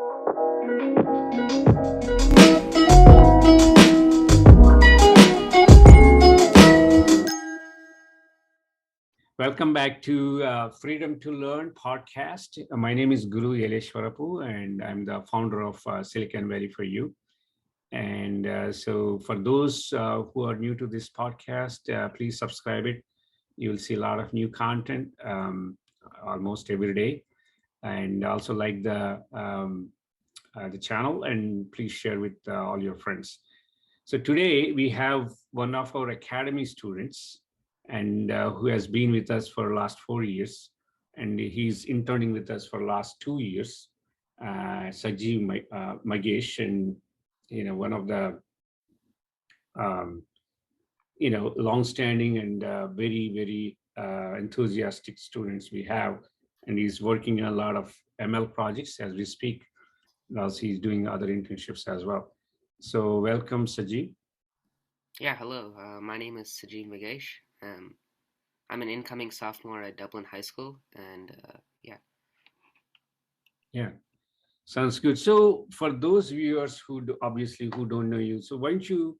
Welcome back to Freedom to Learn podcast. My name is Guru Yeleshwarapu, and I'm the founder of Siliconvalley4u. And so, for those who are new to this podcast, please subscribe it. You'll see a lot of new content almost every day, and also like the channel, and please share with all your friends. So today we have one of our academy students, and who has been with us for the last 4 years, and he's interning with us for the last 2 years. Sajeev Magesh, and one of the um, long-standing and very enthusiastic students we have, and he's working on a lot of ML projects as we speak. Also, he's doing other internships as well. So welcome, Sajeev. Yeah, hello. My name is Sajeev Magesh. Um, I'm an incoming sophomore at Dublin High School, and yeah. Yeah. Sounds good. So for those viewers obviously who don't know you, so why don't you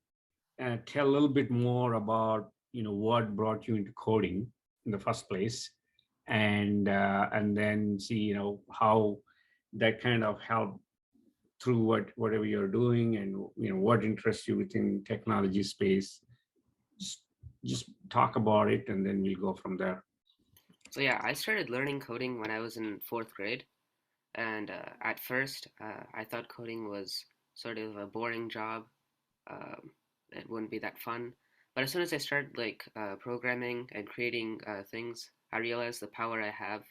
tell a little bit more about what brought you into coding in the first place, and then see how that kind of helped through whatever you're doing, and what interests you within technology space. Just just talk about it, and then we'll go from there. So yeah, I started learning coding when I was in fourth grade, and at first I thought coding was sort of a boring job. Um, it wouldn't be that fun. But as soon as I started programming and creating things, I realized the power I have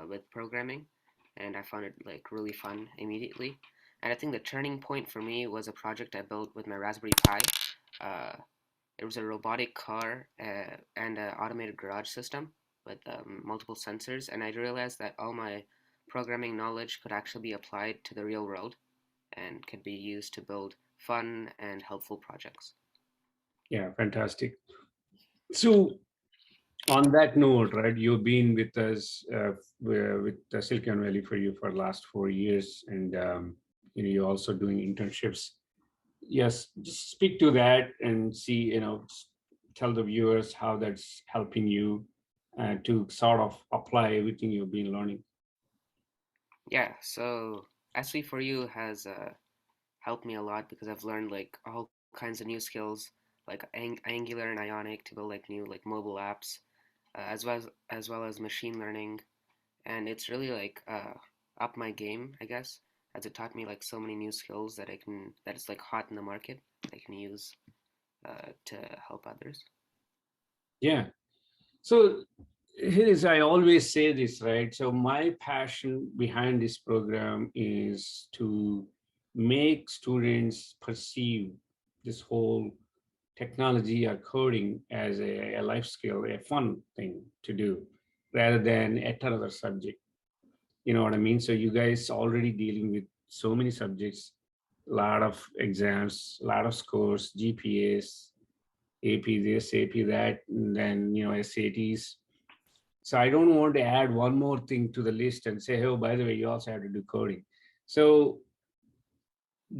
with programming, and I found it like really fun immediately. And I think the turning point for me was a project I built with my Raspberry Pi. Uh, It was a robotic car and an automated garage system with multiple sensors, and I realized that all my programming knowledge could actually be applied to the real world and could be used to build fun and helpful projects. Yeah, fantastic. So on that note, right, you've been with us with Silicon Valley for you for the last 4 years, and you're also doing internships. Yes, just speak to that and see, tell the viewers how that's helping you to sort of apply everything you've been learning. Yeah, so SV4U has helped me a lot because I've learned like all kinds of new skills like Angular and Ionic to build like new like mobile apps, as well as machine learning, and it's really up my game, I guess, as it taught me like so many new skills that is like hot in the market that I can use to help others. Yeah. So here's, I always say this, right? So my passion behind this program is to make students perceive this whole technology or coding as a life skill, a fun thing to do, rather than at another subject. You know what I mean? So you guys already dealing with so many subjects, a lot of exams, a lot of scores, GPAs, AP this, AP that, and then SATs. So I don't want to add one more thing to the list and say, oh, by the way, you also have to do coding. So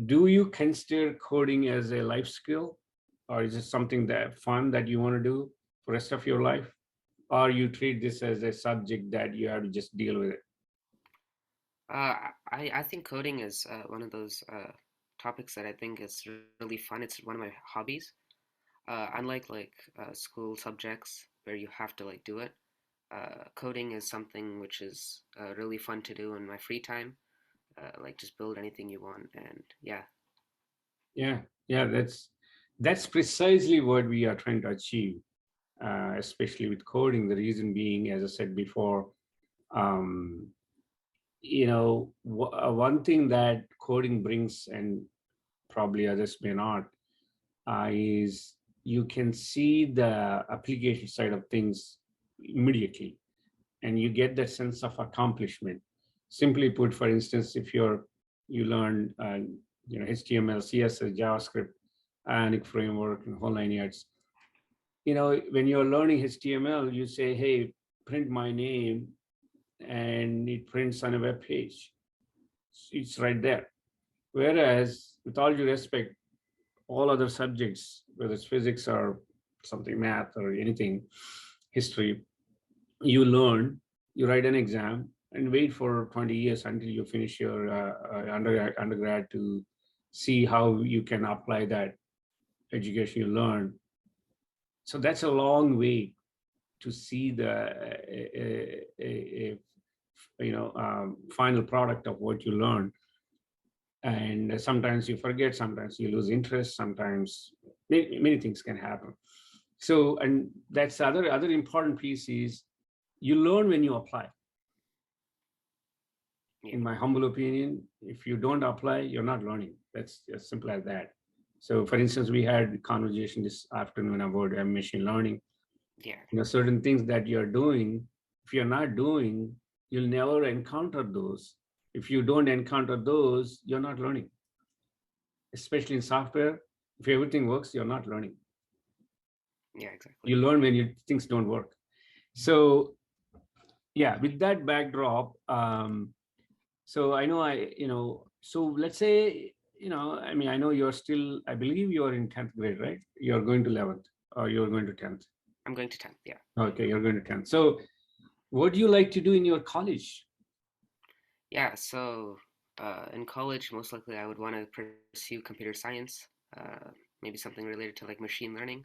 do you consider coding as a life skill, or is it something that fun that you want to do for the rest of your life? Or you treat this as a subject that you have to just deal with it? I think coding is one of those topics that I think is really fun. It's one of my hobbies. Unlike school subjects where you have to like do it, coding is something which is really fun to do in my free time. Like just build anything you want, and yeah. Yeah, yeah, that's precisely what we are trying to achieve, especially with coding. The reason being, as I said before, um, one thing that coding brings, and probably others may not, is you can see the application side of things immediately, and you get that sense of accomplishment. Simply put, for instance, if you learn HTML, CSS, JavaScript, Ionic framework, and whole 9 yards. When you're learning HTML, you say, "Hey, print my name," and it prints on a web page. It's right there. Whereas, with all due respect, all other subjects, whether it's physics or something, math or anything, history, you learn, you write an exam, and wait for 20 years until you finish your undergrad to see how you can apply that education you learned. So that's a long way to see the final product of what you learn. And sometimes you forget, sometimes you lose interest, sometimes many things can happen. So, and that's the other important piece is you learn when you apply. Yeah. In my humble opinion, if you don't apply, you're not learning. That's as simple as that. So for instance, we had a conversation this afternoon about machine learning. Yeah. Certain things that you're doing, if you're not doing, you'll never encounter those. If you don't encounter those, you're not learning. Especially in software, if everything works, you're not learning. Yeah, You exactly. learn when things don't work. So yeah, with that backdrop, so I know so let's say, I mean, I know you're still, I believe you're in 10th grade, right? You're going to 11th or you're going to 10th. I'm going to 10th, yeah. Okay, you're going to 10th. So what do you like to do in your college? Yeah, so in college, most likely I would want to pursue computer science, uh, maybe something related to like machine learning.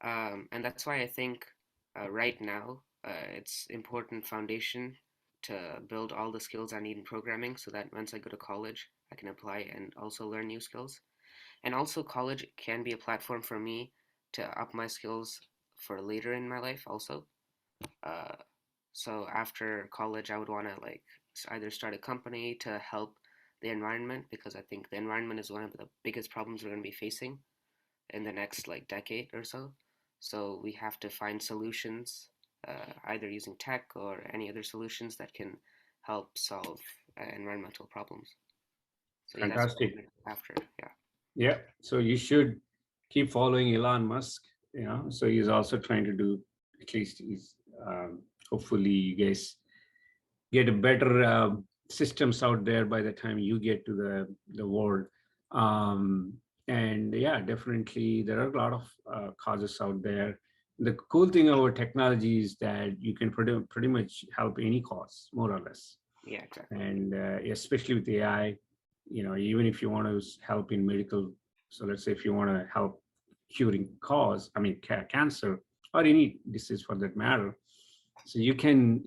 And that's why I think right now it's important foundation to build all the skills I need in programming so that once I go to college, I can apply and also learn new skills. And also, college can be a platform for me to up my skills for later in my life also. Uh, so after college, I would want to like either start a company to help the environment because I think the environment is one of the biggest problems we're going to be facing in the next like decade or so. So we have to find solutions, either using tech or any other solutions that can help solve environmental problems. So yeah, that's what Fantastic. I'm after. Yeah. Yeah. So you should keep following Elon Musk, so he's also trying to do, at least he's, hopefully you guys get a better systems out there by the time you get to the world. Um, and yeah, definitely there are a lot of causes out there. The cool thing about technology is that you can pretty much help any cause, more or less. Yeah. Exactly. And especially with AI, even if you want to help in medical, so let's say if you want to help curing cause, I mean, cancer or any disease for that matter, so you can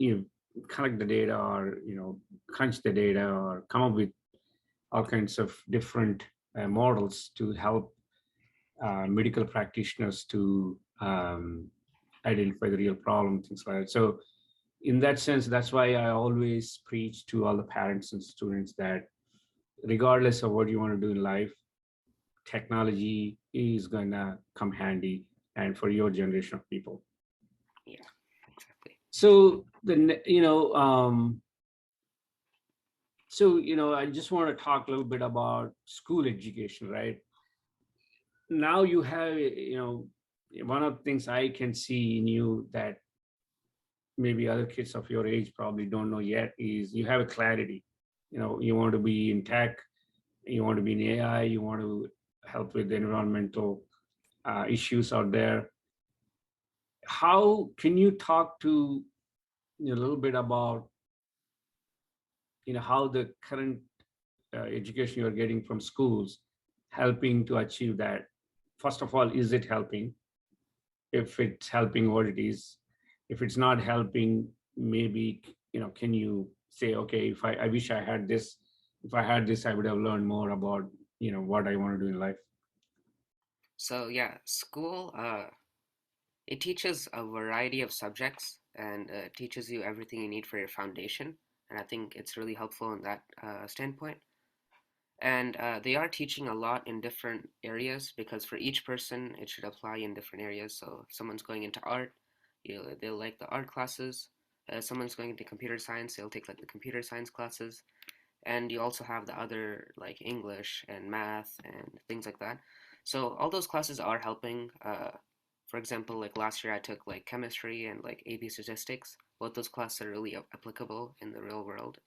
collect the data, or crunch the data, or come up with all kinds of different models to help medical practitioners to identify the real problem, things like that. So in that sense, that's why I always preach to all the parents and students that regardless of what you want to do in life, technology is going to come handy and for your generation of people. Yeah. Exactly. So I just want to talk a little bit about school education, right? Now you have, one of the things I can see in you that maybe other kids of your age probably don't know yet is you have a clarity. You want to be in tech, you want to be in AI, you want to help with the environmental issues out there. How can you talk to a little bit about how the current education you're getting from schools helping to achieve that? First of all, is it helping? If it's helping, what it is? If it's not helping, maybe can you say, okay, if I wish I had this, if I had this, I would have learned more about what I want to do in life. So yeah, school it teaches a variety of subjects and teaches you everything you need for your foundation. And I think it's really helpful in that standpoint. And they are teaching a lot in different areas because for each person it should apply in different areas. So if someone's going into art, they'll like the art classes. Someone's going into computer science, they'll take like the computer science classes. And you also have the other like English and math and things like that. So all those classes are helping. For example, like last year I took like chemistry and like AB statistics. Both those classes are really applicable in the real world,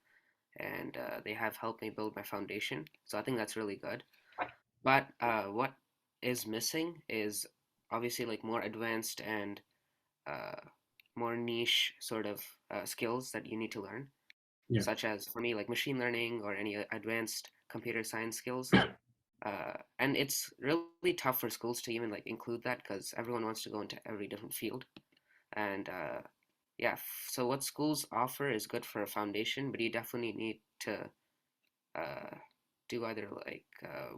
and they have helped me build my foundation. So I think that's really good. But what is missing is obviously like more advanced and uh, more niche sort of skills that you need to learn, Yeah. such as for me, like machine learning or any advanced computer science skills. And it's really tough for schools to even like include that because everyone wants to go into every different field. And yeah, so what schools offer is good for a foundation, but you definitely need to uh, do either like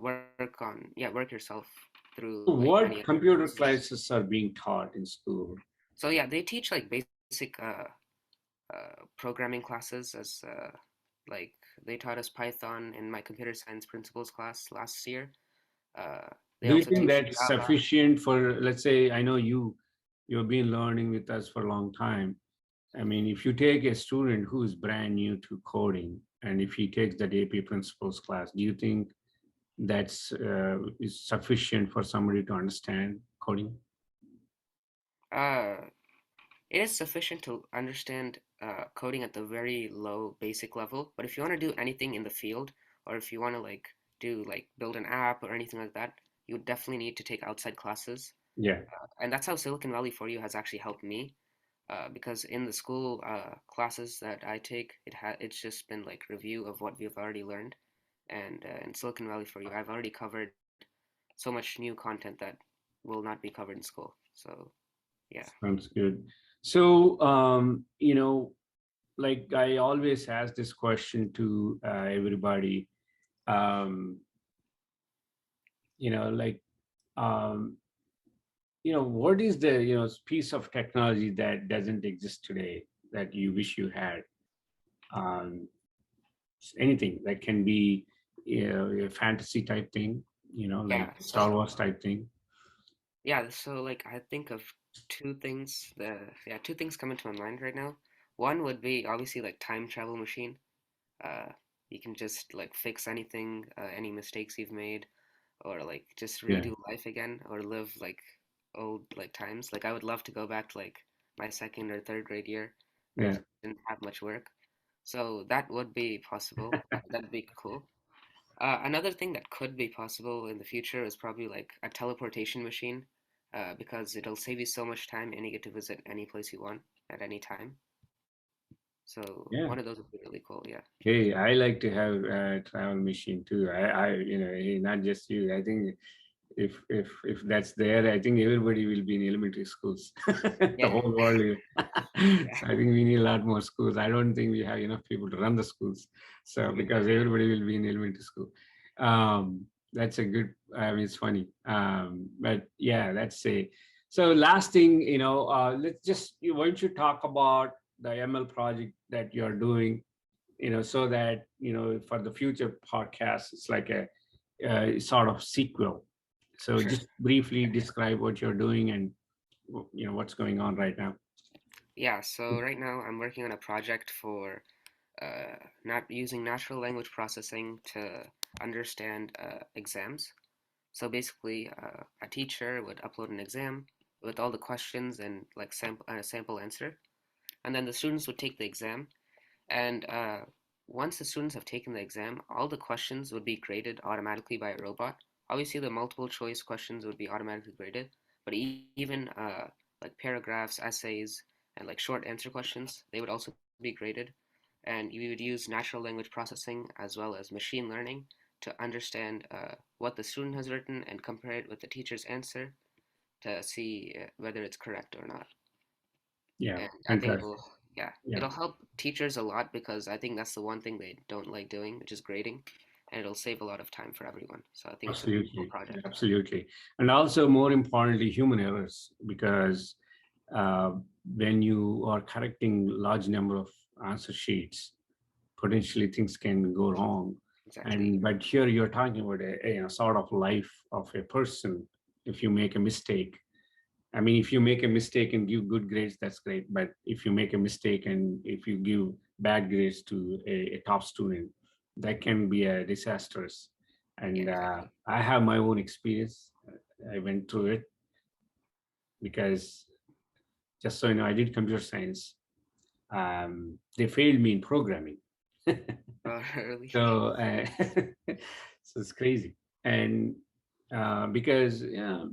work yourself through like any other What computer courses. classes are being taught in school? So yeah, they teach like basic programming classes as like they taught us Python in my computer science principles class last year. Uh, they Do you also think teach that's Java. sufficient for, let's say, I know you've been learning with us for a long time. I mean, if you take a student who is brand new to coding, and if he takes that AP principles class, do you think that's is sufficient for somebody to understand coding? Uh, it is sufficient to understand coding at the very low basic level, but if you want to do anything in the field, or if you want to like do like build an app or anything like that, you would definitely need to take outside classes. Yeah, And that's how Silicon Valley for you has actually helped me. Because in the school classes that I take, it's just been like review of what we've already learned, and in Silicon Valley for you, I've already covered so much new content that will not be covered in school. So yeah, sounds good. So, like I always ask this question to everybody. Um, like, um, what is the piece of technology that doesn't exist today that you wish you had? Um, Anything that can be, a fantasy type thing, like yeah. Star So Wars type thing. yeah, so like I think of two things. Two things come into my mind right now. One would be obviously like time travel machine. Uh, you can just like fix anything, any mistakes you've made, or like just Yeah, redo life again, or live like old like times. Like I would love to go back to like my second or third grade year when I yeah, didn't have much work. So that would be possible. That'd be cool. Another thing that could be possible in the future is probably like a teleportation machine, because it'll save you so much time and you get to visit any place you want at any time. So one of yeah. those would be really cool. Yeah. Hey, I like to have a travel machine too. Not just you. I think if that's there, I think everybody will be in elementary schools, the Yeah. whole world. Yeah. So I think we need a lot more schools. I don't think we have enough people to run the schools. So because everybody will be in elementary school. That's a good. I mean, it's funny. But yeah, that's a. So last thing, let's just. Why don't you talk about the ML project that you're doing? So that for the future podcast, it's like a sort of sequel. So Sure. just briefly describe what you're doing and what's going on right now. Yeah. So right now I'm working on a project for not using natural language processing to understand exams. So basically, a teacher would upload an exam with all the questions and like a sample answer, and then the students would take the exam. And once the students have taken the exam, all the questions would be graded automatically by a robot. Obviously, the multiple choice questions would be automatically graded, but even like paragraphs, essays, and like short answer questions, they would also be graded. And we would use natural language processing as well as machine learning to understand what the student has written and compare it with the teacher's answer to see whether it's correct or not. Yeah, And I think fantastic. it'll, yeah, Yeah, it'll help teachers a lot because I think that's the one thing they don't like doing, which is grading, and it'll save a lot of time for everyone. So I think it's a really cool absolutely, project. absolutely. And also, more importantly, human errors, because uh, when you are correcting large number of answer sheets, potentially things can go wrong. Exactly. And but here you're talking about a sort of life of a person. If you make a mistake, I mean, if you make a mistake and give good grades, that's great. But if you make a mistake and if you give bad grades to a top student, that can be a disastrous. Yeah, And exactly. I have my own experience. I went through it because, just so you know, I did computer science. They failed me in programming. Oh, really? So, so it's crazy. And because, yeah,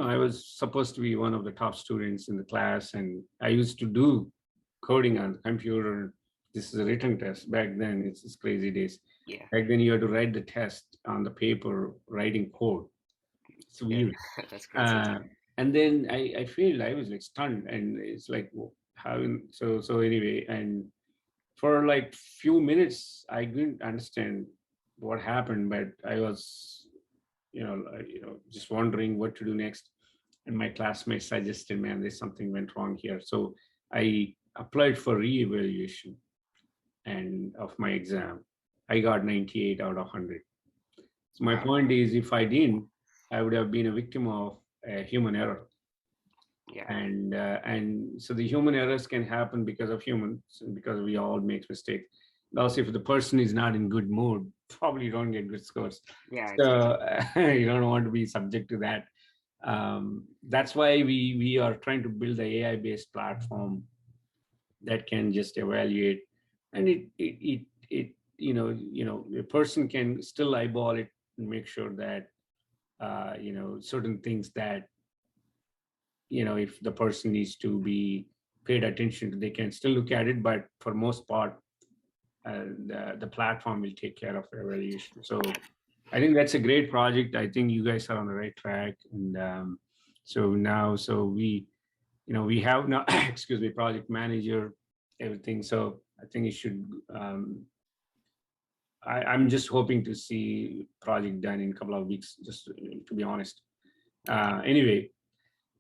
I was supposed to be one of the top students in the class, and I used to do coding on the computer. This is a written test. Back then, it's crazy days. Yeah, Back then, you had to write the test on the paper, writing code. It's yeah, weird. that's crazy. Uh, and then I failed. I was like stunned, and it's like, how? So anyway, and for like few minutes I didn't understand what happened, but I was, just wondering what to do next. And my classmates suggested, man, there's something went wrong here. So I applied for re-evaluation and of my exam. I got 98 out of 100. So my Wow. point is, if I didn't, I would have been a victim of a human error. Yeah, And so the human errors can happen because of humans, and because we all make mistakes. Also, if the person is not in good mood, probably don't get good scores. yeah, So exactly. you don't want to be subject to that. That's why we are trying to build the AI based platform that can just evaluate, and it a person can still eyeball it and make sure that certain things that, if the person needs to be paid attention to, they can still look at it, but for most part, the platform will take care of evaluation. So I think that's a great project. I think you guys are on the right track. And so we have now, excuse me, project manager, everything. So I think it should, I'm just hoping to see project done in a couple of weeks, just to be honest. Yeah, Anyway,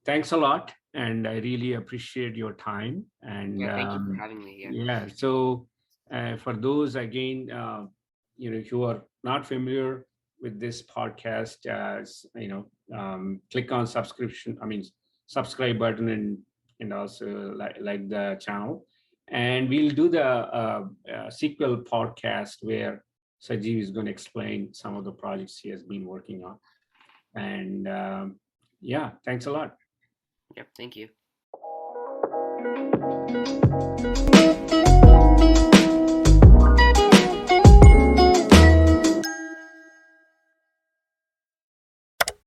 thanks a lot, and I really appreciate your time. And yeah. Thank you for having me. Yeah, yeah, so for those again, who are not familiar with this podcast, click on subscription. I mean, subscribe button, and also like the channel. And we'll do the sequel podcast where Sajeev is going to explain some of the projects he has been working on. And yeah, thanks a lot. yep. Thank you.